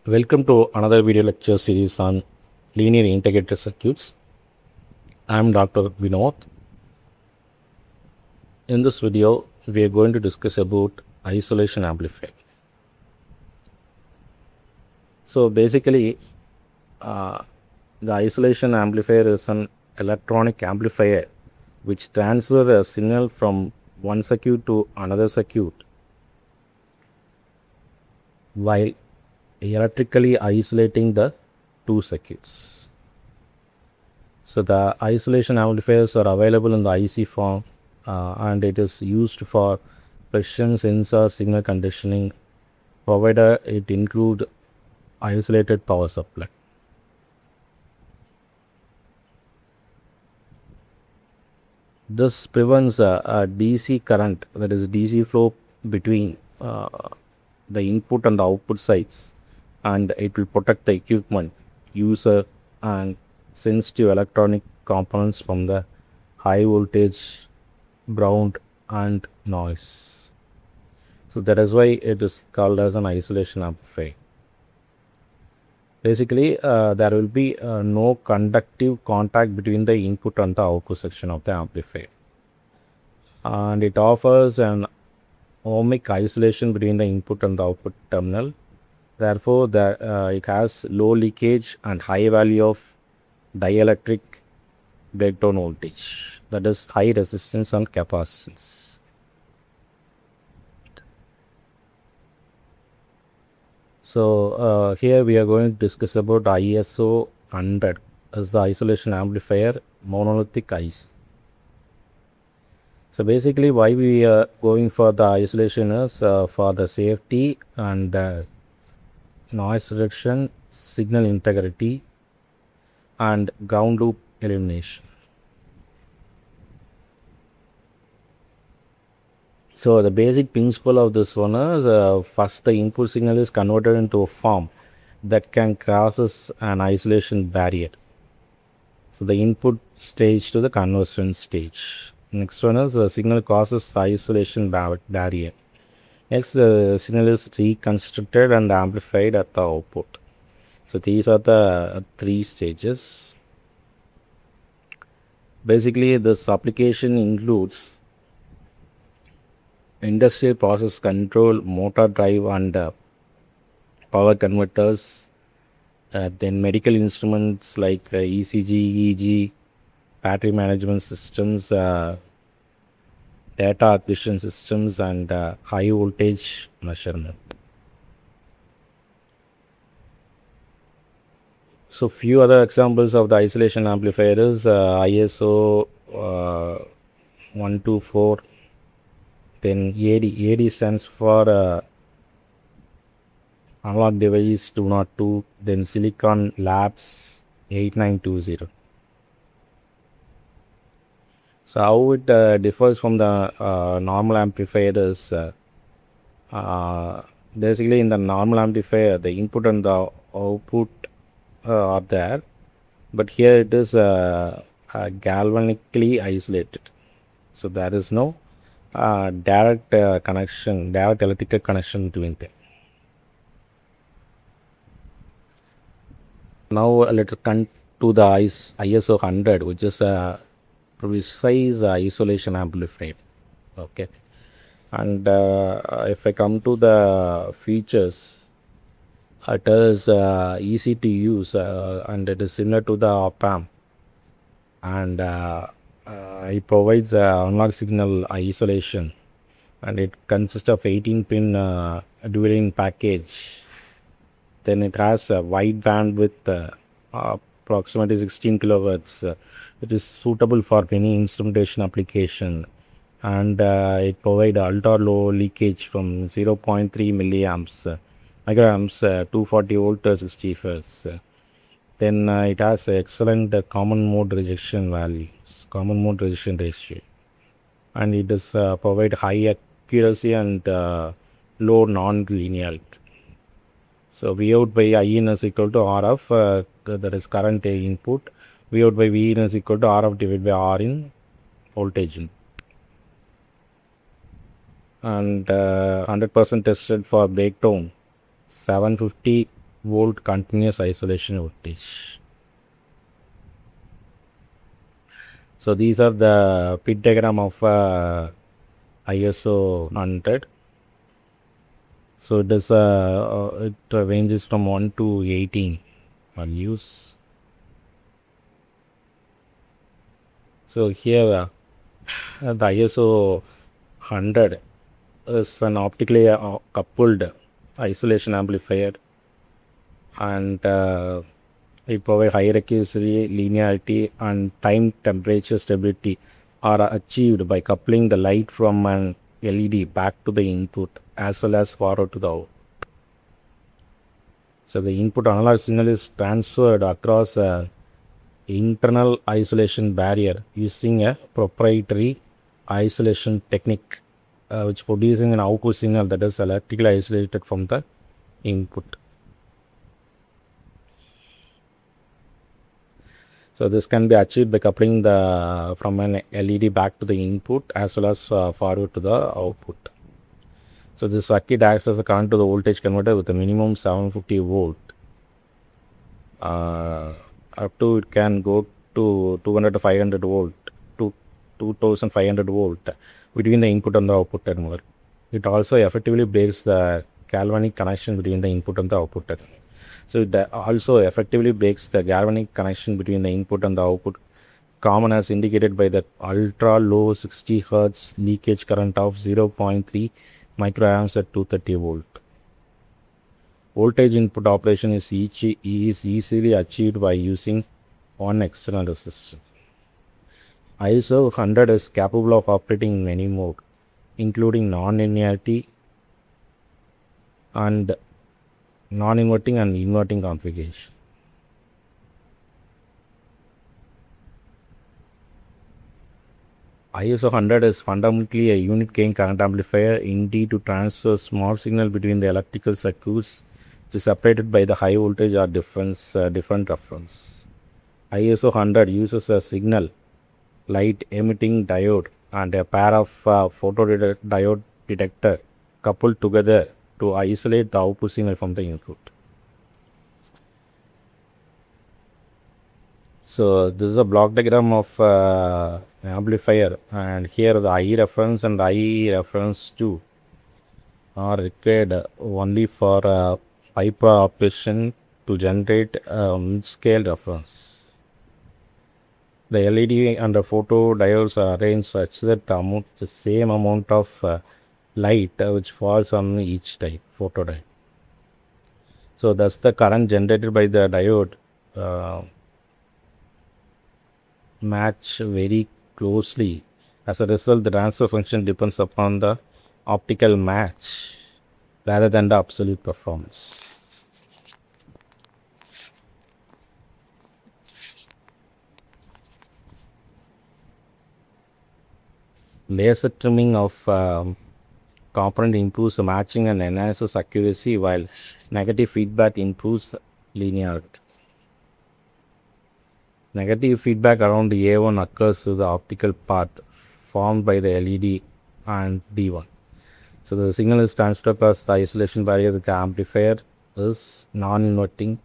Welcome to another video lecture series on linear integrated circuits. I am Dr. Vinod. In this video, we are going to discuss about isolation amplifier. So basically, the isolation amplifier is an electronic amplifier which transfers a signal from one circuit to another circuit while electrically isolating the two circuits. So the isolation amplifiers are available in the IC form and it is used for precision sensor signal conditioning provided it include isolated power supply. This prevents a DC current, that is DC flow between the input and the output sides, and it will protect the equipment, user and sensitive electronic components from the high voltage, ground and noise. So that is why it is called as an isolation amplifier. Basically, there will be no conductive contact between the input and the output section of the amplifier, and it offers an ohmic isolation between the input and the output terminal. Therefore, it has low leakage and high value of dielectric breakdown voltage, that is high resistance and capacitance. So here we are going to discuss about ISO 100 as the isolation amplifier monolithic IC. So basically why we are going for the isolation is for the safety and noise reduction, signal integrity and ground loop elimination. So the basic principle of this one is first the input signal is converted into a form that can crosses an isolation barrier. So the input stage to the conversion stage. Next one is the signal crosses isolation barrier. Next, the signal is reconstructed and amplified at the output. So these are the three stages. Basically, this application includes industrial process control, motor drive and power converters, then medical instruments like ECG, EEG, battery management systems, data acquisition systems and high voltage measurement. So few other examples of the isolation amplifier is ISO 124. Then AD stands for analog device 202, then Silicon Labs 8920. So how it differs from the normal amplifier is basically in the normal amplifier the input and the output are there, but here it is galvanically isolated. So there is no direct electrical connection between them. Now let's come to the ISO 100, which is a precise isolation amplifier. Okay, and if I come to the features, it is easy to use and it is similar to the op-amp, and it provides analog signal isolation, and it consists of 18-pin dual-in package. Then it has a wide bandwidth, approximately 16 kilohertz, which is suitable for any instrumentation application, and it provides ultra low leakage from 0.3 milliamps microamps 240 volt 60 Hz. Then it has excellent common mode rejection ratio, and it does provide high accuracy and low non-linearity. So V out by In is equal to RF, that is current input. V out by V in is equal to RF divided by R in voltage in. And 100% tested for breakdown, 750 volt continuous isolation voltage. So these are the pit diagram of ISO 100. So it ranges from 1 to 18 values. So here the ISO 100 is an optically coupled isolation amplifier, and it provides higher accuracy, linearity, and time temperature stability are achieved by coupling the light from an LED back to the input as well as forward to the out. So the input analog signal is transferred across a internal isolation barrier using a proprietary isolation technique, which producing an output signal that is electrically isolated from the input. So this can be achieved by coupling the from an LED back to the input as well as forward to the output. So this circuit acts as a current to the voltage converter with a minimum 750 volt. Up to it can go to 200 to 500 volt to 2500 volt between the input and the output terminal. It also effectively breaks the galvanic connection between the input and the output terminal. So it also effectively breaks the galvanic connection between the input and the output, common as indicated by the ultra low 60 Hz leakage current of 0.3 microamps at 230 volt. Voltage input operation is easily achieved by using one external resistor. ISO 100 is capable of operating in many modes, including non-linearity and non-inverting and inverting configuration. ISO 100 is fundamentally a unit gain current amplifier intended to transfer small signal between the electrical circuits which is separated by the high voltage or different reference. ISO 100 uses a signal light emitting diode and a pair of photodiode detector coupled together to isolate the output signal from the input. So this is a block diagram of amplifier, and here the I reference and I reference 2 are required only for piper operation to generate mid-scale reference. The LED and the photodiodes are arranged such that the same amount of light which falls on each photodiode. So thus the current generated by the diode match very closely. As a result, the transfer function depends upon the optical match rather than the absolute performance. Laser trimming of component improves the matching and enhances accuracy, while negative feedback improves linearity. Negative feedback around A1 occurs through the optical path formed by the LED and D1. So the signal is transferred across the isolation barrier with the amplifier is non-inverting